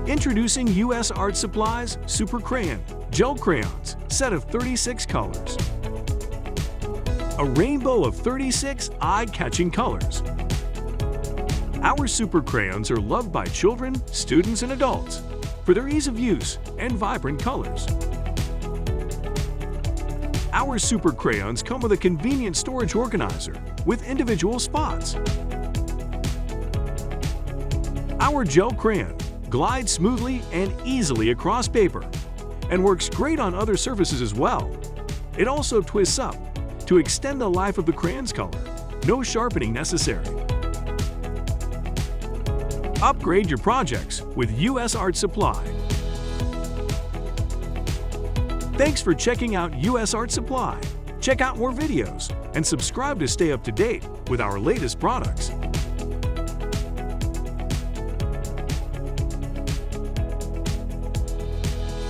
Introducing U.S. Art Supply's Super Crayon Gel Crayons, set of 36 colors. A rainbow of 36 eye-catching colors. Our Super Crayons are loved by children, students, and adults for their ease of use and vibrant colors. Our Super Crayons come with a convenient storage organizer with individual spots. Our gel crayon glides smoothly and easily across paper and works great on other surfaces as well. It also twists up to extend the life of the crayon's color. No sharpening necessary. Upgrade your projects with U.S. Art Supply. Thanks for checking out U.S. Art Supply. Check out more videos and subscribe to stay up to date with our latest products.